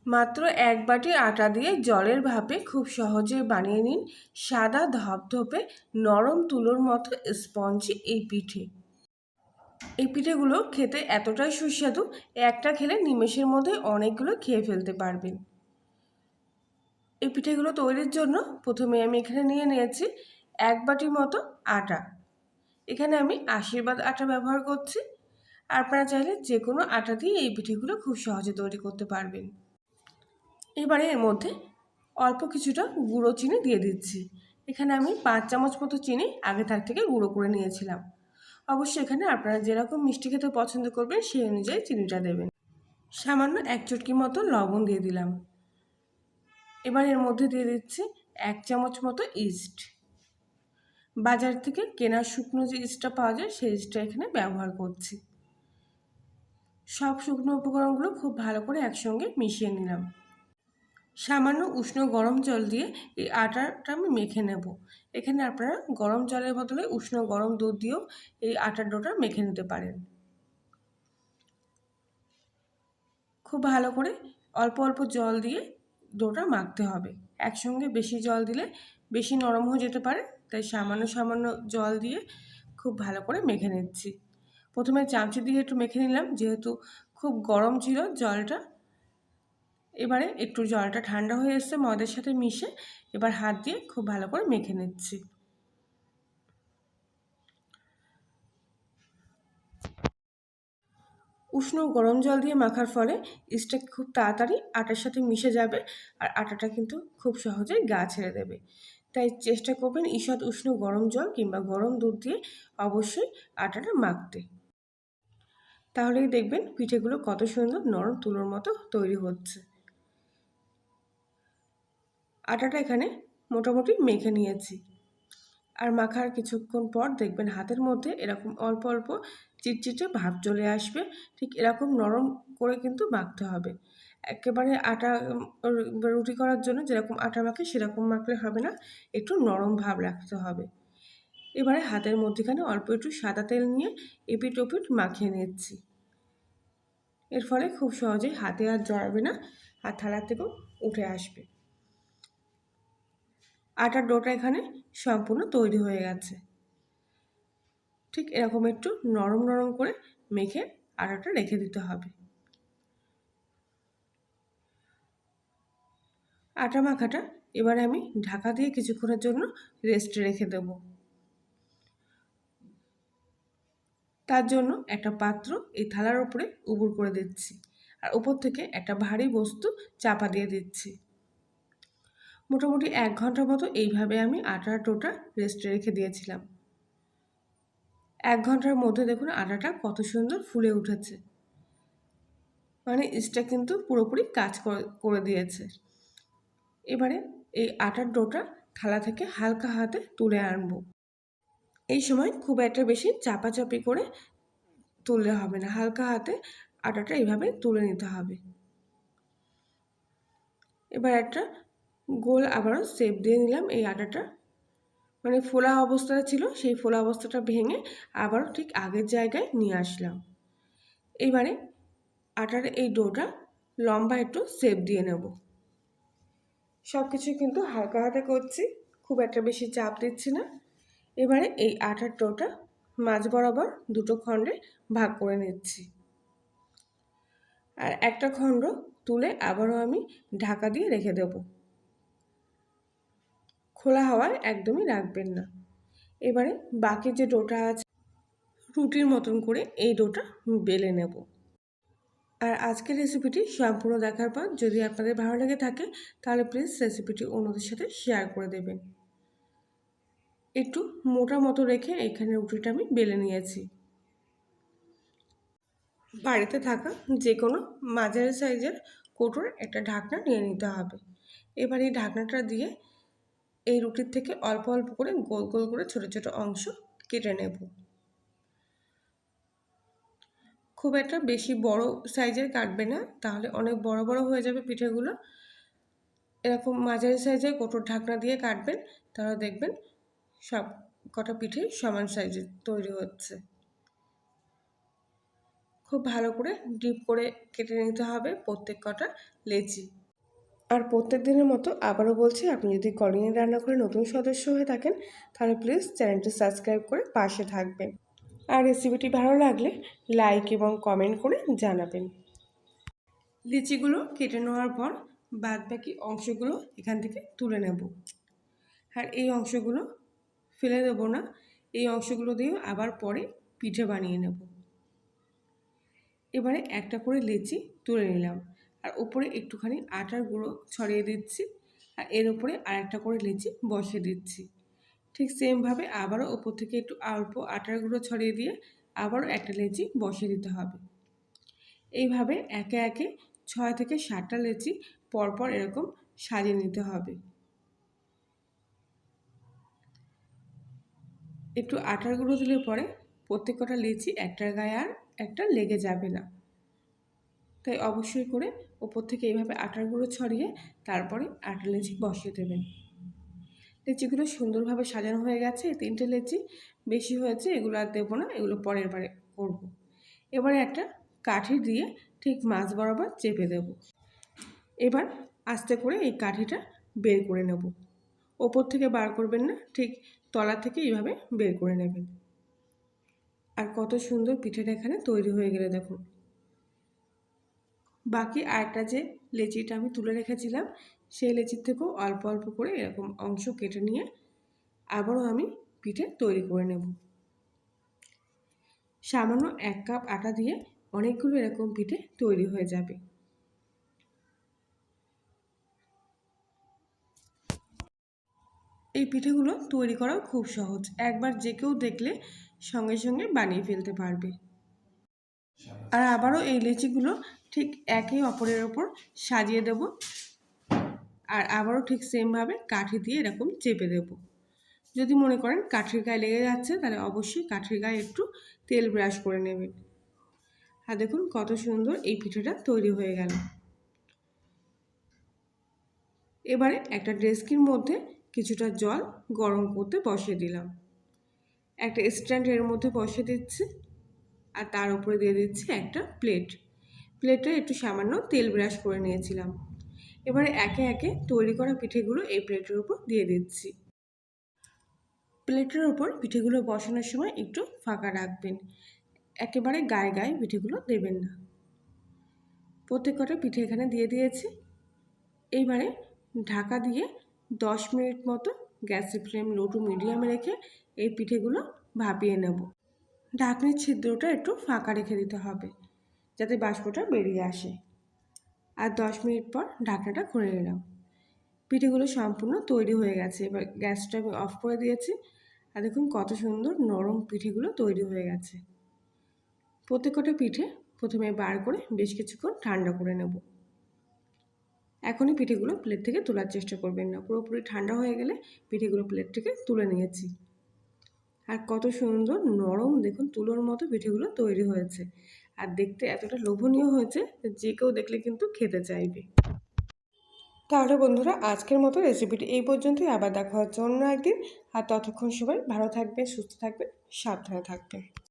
মাত্র 1 বাটি আটা দিয়ে জলের ভাপে খুব সহজে বানিয়ে নিন সাদা ধপধপে নরম তুলোর মতো স্পঞ্জি এই পিঠে। এই পিঠেগুলো খেতে এতটাই সুস্বাদু, একটা খেলে নিমেষের মধ্যে অনেকগুলো খেয়ে ফেলতে পারবেন। এই পিঠেগুলো তৈরির জন্য প্রথমে আমি এখানে নিয়ে নিয়েছি 1 বাটি মতো আটা। এখানে আমি আশীর্বাদ আটা ব্যবহার করছি। আপনারা চাইলে যে কোনো আটা দিয়ে এই পিঠেগুলো খুব সহজে তৈরি করতে পারবেন। এবারে এর মধ্যে অল্প কিছুটা গুঁড়ো চিনি দিয়ে দিচ্ছি। এখানে আমি 5 চামচ মতো চিনি আগে থেকে গুঁড়ো করে নিয়েছিলাম। অবশ্যই এখানে আপনারা যেরকম মিষ্টি খেতে পছন্দ করবেন সেই অনুযায়ী চিনিটা দেবেন। সামান্য 1 চুটকি মতো লবণ দিয়ে দিলাম। এবার এর মধ্যে দিয়ে দিচ্ছি 1 চামচ মতো ইস্ট। বাজার থেকে কেনা শুকনো যে ইস্টটা পাওয়া যায় সেই ইস্টটা এখানে ব্যবহার করছি। সব শুকনো উপকরণগুলো খুব ভালো করে একসঙ্গে মিশিয়ে নিলাম। সামান্য উষ্ণ গরম জল দিয়ে এই আটাটা আমি মেখে নেব। এখানে আপনারা গরম জলের বদলে উষ্ণ গরম দুধ দিয়েও এই আটার ডোটা মেখে নিতে পারেন। খুব ভালো করে অল্প অল্প জল দিয়ে ডোটা মাখতে হবে। একসঙ্গে বেশি জল দিলে বেশি নরম হয়ে যেতে পারে, তাই সামান্য সামান্য জল দিয়ে খুব ভালো করে মেখে নিচ্ছি। প্রথমে চামচি দিয়ে একটু মেখে নিলাম, যেহেতু খুব গরম ছিল জলটা। এবারে একটু জলটা ঠান্ডা হয়ে এসছে ময়দার সাথে মিশে, এবার হাত দিয়ে খুব ভালো করে মেখে নিচ্ছি। উষ্ণ গরম জল দিয়ে মাখার ফলে ইস্টটা খুব তাড়াতাড়ি আটার সাথে মিশে যাবে, আর আটাটা কিন্তু খুব সহজেই গা ছেড়ে দেবে। তাই চেষ্টা করবেন ঈষৎ উষ্ণ গরম জল কিংবা গরম দুধ দিয়ে অবশ্যই আটাটা মাখতে। তাহলেই দেখবেন পিঠেগুলো কত সুন্দর নরম তুলোর মতো তৈরি হচ্ছে। আটাটা এখানে মোটামুটি মেখে নিয়েছি। আর মাখার কিছুক্ষণ পর দেখবেন হাতের মধ্যে এরকম অল্প অল্প চিটচিটে ভাব চলে আসবে। ঠিক এরকম নরম করে কিন্তু মাখতে হবে। একেবারে আটা রুটি করার জন্য যেরকম আটা মাখে সেরকম মাখলে হবে না, একটু নরম ভাব রাখতে হবে। এবারে হাতের মধ্যেখানে অল্প একটু সাদা তেল নিয়ে এপিট ওপিট মাখিয়ে নিচ্ছি। এর ফলে খুব সহজেই হাতে আর জড়াবে না, আর থালা থেকেও উঠে আসবে। আটার ডোটা এখানে সম্পূর্ণ তৈরি হয়ে গেছে। ঠিক এরকম একটু নরম নরম করে মেখে আটাটা রেখে দিতে হবে। আটা মাখাটা এবারে আমি ঢাকা দিয়ে কিছুক্ষণের জন্য রেস্টে রেখে দেব। তার জন্য একটা পাত্র এই থালার উপরে উবুড় করে দিচ্ছি, আর উপর থেকে একটা ভারী বস্তু চাপা দিয়ে দিচ্ছি। মোটামুটি 1 ঘন্টা মতো এইভাবে আমি আটার ডোটা রেস্টে রেখে দিয়েছিলাম। 1 ঘন্টার মধ্যে দেখুন আটাটা কত সুন্দর ফুলে উঠেছে, মানে ইস্টটা কিন্তু পুরোপুরি কাজ করে দিয়েছে। এবারে এই আটার ডোটা থালা থেকে হালকা হাতে তুলে আনব। এই সময় খুব একটা বেশি চাপাচাপি করে তুললে হবে না, হালকা হাতে আটাটা এইভাবে তুলে নিতে হবে। এবার একটা গোল আবারও শেপ দিয়ে নিলাম এই আটাটা, মানে ফোলা অবস্থাটা ছিল সেই ফোলা অবস্থাটা ভেঙে আবারও ঠিক আগের জায়গায় নিয়ে আসলাম। এবারে আটার এই ডোটা লম্বা একটু শেপ দিয়ে নেব। সব কিছু কিন্তু হালকা হাতে করছি, খুব একটা বেশি চাপ দিচ্ছি না। এবারে এই আটার ডোটা মাঝ বরাবর দুটো খণ্ডে ভাগ করে নিচ্ছি, আর একটা খণ্ড তুলে আবারও আমি ঢাকা দিয়ে রেখে দেব। খোলা হাওয়ায় একদমই রাখবেন না। এবারে বাকি যে ডোটা আছে রুটির মতন করে এই ডোটা বেলে নেব। আর আজকের রেসিপিটি সম্পূর্ণ দেখার পর যদি আপনাদের ভালো লেগে থাকে তাহলে প্লিজ রেসিপিটি অন্যদের সাথে শেয়ার করে দেবেন। একটু মোটা মতো রেখে এখানে রুটিটা আমি বেলে নিয়েছি। বাড়িতে থাকা যে কোনো মাঝারি সাইজের কৌটোর একটা ঢাকনা নিয়ে নিতে হবে। এবার এই ঢাকনাটা দিয়ে এই রুটির থেকে অল্প অল্প করে গোল গোল করে ছোট ছোট অংশ কেটে নেব। খুব একটা বেশি বড় সাইজের কাটবে না, তাহলে অনেক বড় বড় হয়ে যাবে পিঠেগুলো। এরকম মাঝারি সাইজের কৌটোর ঢাকনা দিয়ে কাটবেন, তাহলে দেখবেন সব কটা পিঠে সমান সাইজের তৈরি হচ্ছে। খুব ভালো করে ডিপ করে কেটে নিতে হবে প্রত্যেক কটা লেচি। আর প্রত্যেক দিনের মতো আবারও বলছি, আপনি যদি কলিংয়ে রান্নাঘরে নতুন সদস্য হয়ে থাকেন তাহলে প্লিজ চ্যানেলটি সাবস্ক্রাইব করে পাশে থাকবেন। আর রেসিপিটি ভালো লাগলে লাইক এবং কমেন্ট করে জানাবেন। লিচিগুলো কেটে নেওয়ার পর বাদবাকি অংশগুলো এখান থেকে তুলে নেব। আর এই অংশগুলো ফেলে দেবো না, এই অংশগুলো দিয়েও আবার পরে পিঠে বানিয়ে নেব। এবারে একটা করে লিচি তুলে নিলাম, আর উপরে একটুখানি আটার গুঁড়ো ছড়িয়ে দিচ্ছি, আর এর উপরে আর একটা করে লিচি বসিয়ে দিচ্ছি। ঠিক সেমভাবে আবারও ওপর থেকে একটু অল্প আটার গুঁড়ো ছড়িয়ে দিয়ে আবারও একটা লিচি বসিয়ে দিতে হবে। এইভাবে একে একে 6 থেকে 7টা লিচি পরপর এরকম সাজিয়ে নিতে হবে। একটু আটার গুঁড়ো দিলে পরে প্রত্যেক কটা লিচি একটার গায়ে আর একটা লেগে যাবে না, তাই অবশ্যই করে ওপর থেকে এইভাবে আটার গুঁড়ো ছড়িয়ে তারপরে আটা লিচি বসিয়ে দেবেন। লিচিগুলো সুন্দরভাবে সাজানো হয়ে গেছে, 3টে লিচি বেশি হয়েছে, এগুলো আর দেবো না, এগুলো পরের বারে করব। এবারে একটা কাঠি দিয়ে ঠিক মাছ বরাবর চেপে দেব। এবার আস্তে করে এই কাঠিটা বের করে নেব। ওপর থেকে বার করবেন না, ঠিক তলা থেকে এইভাবে বের করে নেবেন। আর কত সুন্দর পিঠেটা এখানে তৈরি হয়ে গেলে দেখুন। বাকি আরেকটা যে লেচিটা আমি তুলে রেখেছিলাম সেই লেচির থেকেও অল্প অল্প করে এরকম অংশ কেটে নিয়ে আবারও আমি পিঠে তৈরি করে নেব। সামান্য 1 কাপ আটা দিয়ে অনেকগুলো এরকম পিঠে তৈরি হয়ে যাবে। এই পিঠেগুলো তৈরি করাও খুব সহজ, একবার যে কেউ দেখলে সঙ্গে সঙ্গে বানিয়ে ফেলতে পারবে। আর আবারও এই লিচিগুলো ঠিক একে অপরের ওপর সাজিয়ে দেব, আর আবারও ঠিক সেমভাবে কাঠি দিয়ে এরকম চেপে দেব। যদি মনে করেন কাঠির গায়ে লেগে যাচ্ছে তাহলে অবশ্যই কাঠির গায়ে একটু তেল ব্রাশ করে নেবেন। আর দেখুন কত সুন্দর এই পিঠেটা তৈরি হয়ে গেল। এবারে একটা ডেস্কির মধ্যে কিছুটা জল গরম করতে বসিয়ে দিলাম, একটা স্ট্যান্ড এর মধ্যে বসিয়ে দিচ্ছি, আর তার উপরে দিয়ে দিচ্ছি একটা প্লেটে একটু সামান্য তেল ব্রাশ করে নিয়েছিলাম। এবারে একে একে তৈরি করা পিঠেগুলো এই প্লেটের উপর দিয়ে দিচ্ছি। প্লেটের ওপর পিঠেগুলো বসানোর সময় একটু ফাঁকা রাখবেন, একেবারে গায়ে গায়ে পিঠেগুলো দেবেন না। প্রত্যেক কটা পিঠে এখানে দিয়ে দিয়েছি। এইবারে ঢাকা দিয়ে 10 মিনিট মতো গ্যাসের ফ্লেম লো টু মিডিয়ামে রেখে এই পিঠেগুলো ভাপিয়ে নেব। ঢাকনির ছিদ্রটা একটু ফাঁকা রেখে দিতে হবে যাতে বাষ্পটা বেরিয়ে আসে। আর 10 মিনিট পর ঢাকনাটা খুলে নিলাম। পিঠেগুলো সম্পূর্ণ তৈরি হয়ে গেছে। এবার গ্যাসটা আমি অফ করে দিয়েছি, আর দেখুন কত সুন্দর নরম পিঠেগুলো তৈরি হয়ে গেছে। প্রত্যেক কটা পিঠে প্রথমে বার করে বেশ কিছুক্ষণ ঠান্ডা করে নেব। এখনই পিঠেগুলো প্লেট থেকে তোলার চেষ্টা করবেন না, পুরোপুরি ঠান্ডা হয়ে গেলে পিঠেগুলো প্লেট থেকে তুলে নিয়েছি। আর কত সুন্দর নরম দেখুন তুলোর মতো পিঠেগুলো তৈরি হয়েছে, আর দেখতে এতটা লোভনীয় হয়েছে যে কেউ দেখলে কিন্তু খেতে চাইবে। তাহলে বন্ধুরা আজকের মতো রেসিপিটি এই পর্যন্তই, আবার দেখা হচ্ছে অন্য একদিন। আর ততক্ষণ সবাই ভালো থাকবেন, সুস্থ থাকবেন, সাবধানে থাকবেন।